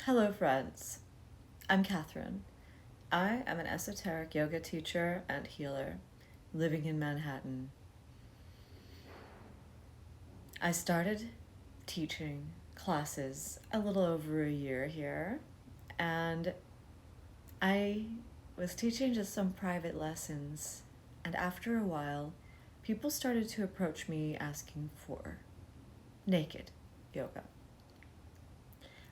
Hello, friends. I'm Catherine. I am an esoteric yoga teacher and healer living in Manhattan. I started teaching classes a little over a year here, and I was teaching just some private lessons. And after a while, people started to approach me asking for naked yoga.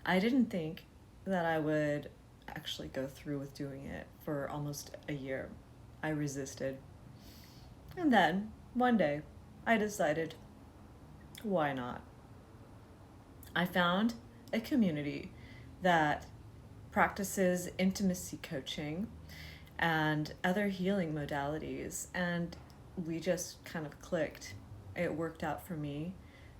I didn't think that I would actually go through with doing it for almost a year. I resisted. And then, one day, I decided, why not? I found a community that practices intimacy coaching and other healing modalities, and we just kind of clicked. It worked out for me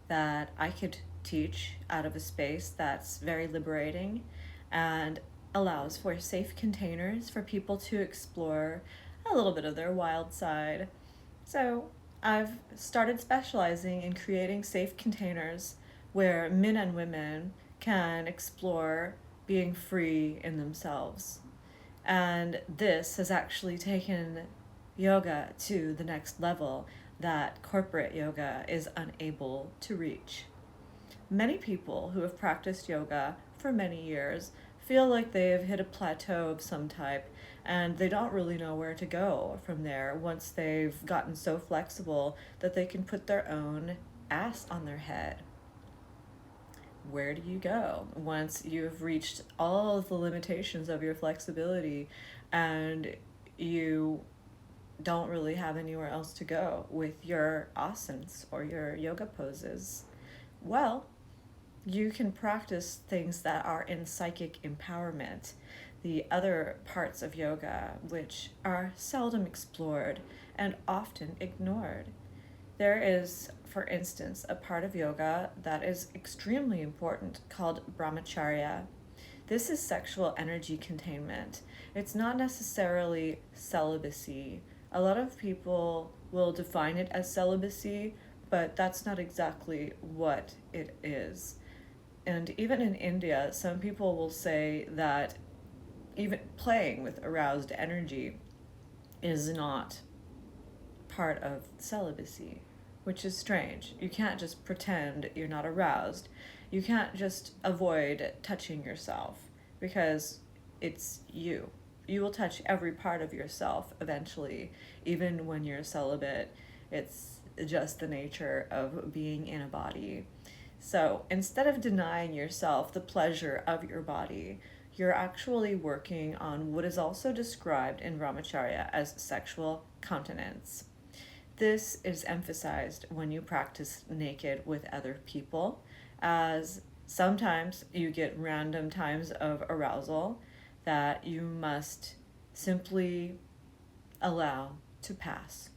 that I could teach out of a space that's very liberating and allows for safe containers for people to explore a little bit of their wild side. So I've started specializing in creating safe containers where men and women can explore being free in themselves. And this has actually taken yoga to the next level that corporate yoga is unable to reach. Many people who have practiced yoga for many years feel like they have hit a plateau of some type and they don't really know where to go from there once they've gotten so flexible that they can put their own ass on their head. Where do you go once you've reached all of the limitations of your flexibility and you don't really have anywhere else to go with your asanas or your yoga poses? Well, you can practice things that are in psychic empowerment, the other parts of yoga which are seldom explored and often ignored. There is, for instance, a part of yoga that is extremely important called brahmacharia. This is sexual energy containment. It's not necessarily celibacy. A lot of people will define it as celibacy, but that's not exactly what it is. And even in India, some people will say that even playing with aroused energy is not part of celibacy, which is strange. You can't just pretend you're not aroused. You can't just avoid touching yourself because it's you. You will touch every part of yourself eventually, even when you're celibate. It's just the nature of being in a body. So instead of denying yourself the pleasure of your body, you're actually working on what is also described in brahmacharya as sexual continence. This is emphasized when you practice naked with other people, as sometimes you get random times of arousal that you must simply allow to pass.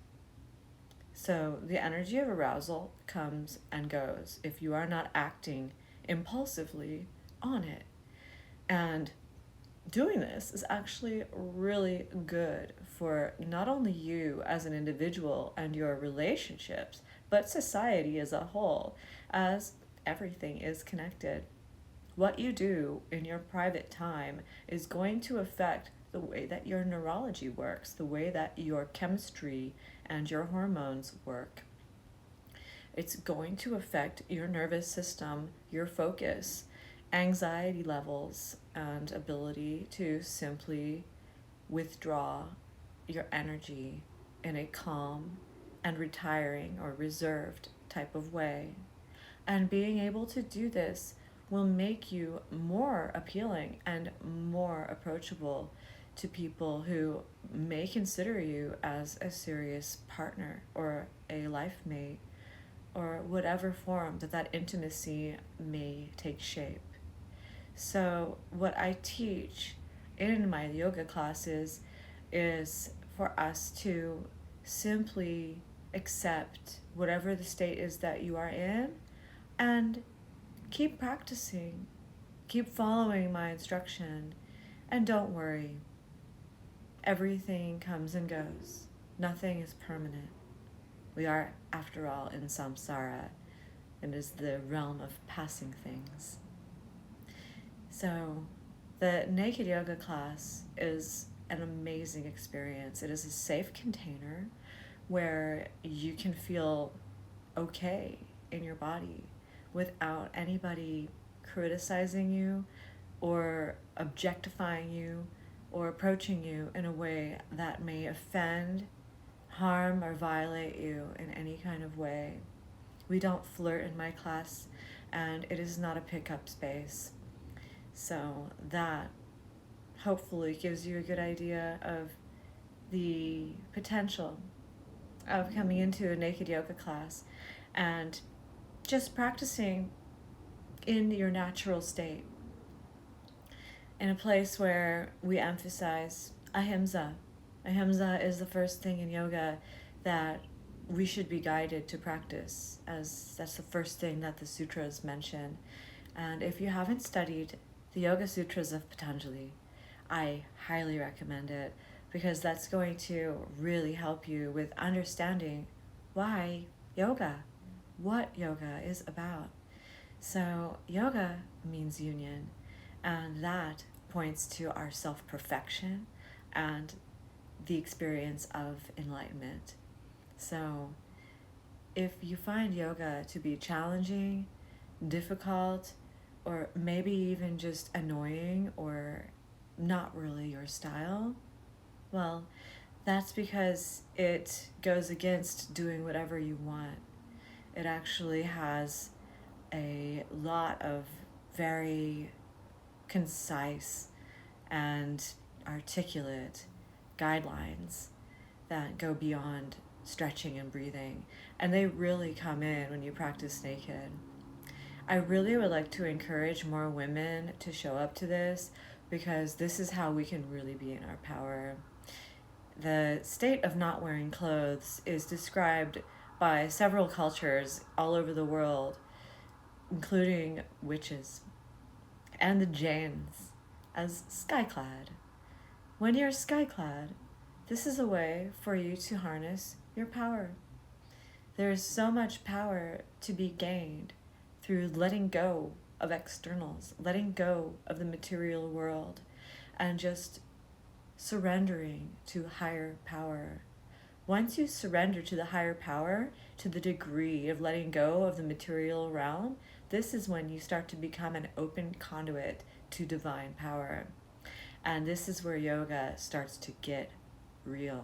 So the energy of arousal comes and goes if you are not acting impulsively on it. And doing this is actually really good for not only you as an individual and your relationships, but society as a whole, as everything is connected. What you do in your private time is going to affect the way that your neurology works, the way that your chemistry and your hormones work. It's going to affect your nervous system, your focus, anxiety levels, and ability to simply withdraw your energy in a calm and retiring or reserved type of way. And being able to do this will make you more appealing and more approachable to people who may consider you as a serious partner or a life mate or whatever form that intimacy may take shape. So what I teach in my yoga classes is for us to simply accept whatever the state is that you are in and keep practicing, keep following my instruction, and don't worry. Everything comes and goes. Nothing is permanent. We are, after all, in samsara. It is the realm of passing things. So the naked yoga class is an amazing experience. It is a safe container where you can feel okay in your body without anybody criticizing you or objectifying you or approaching you in a way that may offend, harm, or violate you in any kind of way. We don't flirt in my class, and it is not a pickup space. So that hopefully gives you a good idea of the potential of coming into a naked yoga class and just practicing in your natural state, in a place where we emphasize ahimsa. Ahimsa is the first thing in yoga that we should be guided to practice, as that's the first thing that the sutras mention. And if you haven't studied the Yoga Sutras of Patanjali, I highly recommend it, because that's going to really help you with understanding why yoga, what yoga is about. So yoga means union, and that points to our self-perfection and the experience of enlightenment. So if you find yoga to be challenging, difficult, or maybe even just annoying or not really your style, well, that's because it goes against doing whatever you want. It actually has a lot of very concise and articulate guidelines that go beyond stretching and breathing, and they really come in when you practice naked. I really would like to encourage more women to show up to this, because this is how we can really be in our power. The state of not wearing clothes is described by several cultures all over the world, including witches and the Jains, as skyclad. When you're skyclad, this is a way for you to harness your power. There is so much power to be gained through letting go of externals, letting go of the material world, and just surrendering to higher power. Once you surrender to the higher power, to the degree of letting go of the material realm, this is when you start to become an open conduit to divine power. And this is where yoga starts to get real.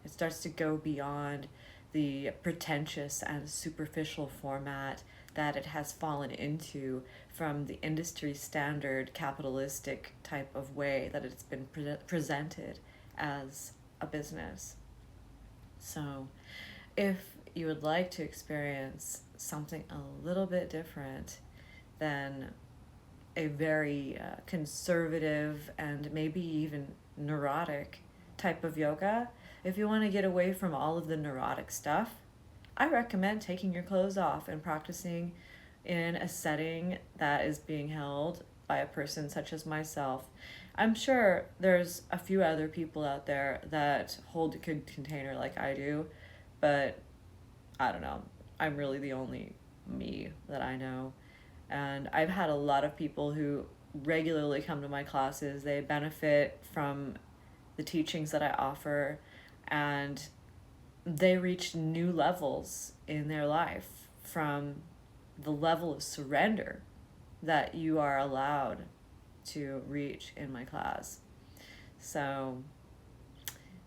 It starts to go beyond the pretentious and superficial format that it has fallen into from the industry standard capitalistic type of way that it's been presented as a business. So if you would like to experience something a little bit different than a very conservative and maybe even neurotic type of yoga, if you want to get away from all of the neurotic stuff, I recommend taking your clothes off and practicing in a setting that is being held by a person such as myself. I'm sure there's a few other people out there that hold a good container like I do, but I don't know. I'm really the only me that I know. And I've had a lot of people who regularly come to my classes. They benefit from the teachings that I offer, and they reach new levels in their life from the level of surrender that you are allowed to reach in my class. So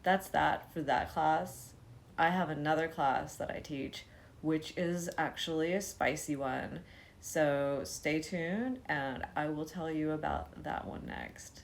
that's that for that class. I have another class that I teach, which is actually a spicy one. So stay tuned, and I will tell you about that one next.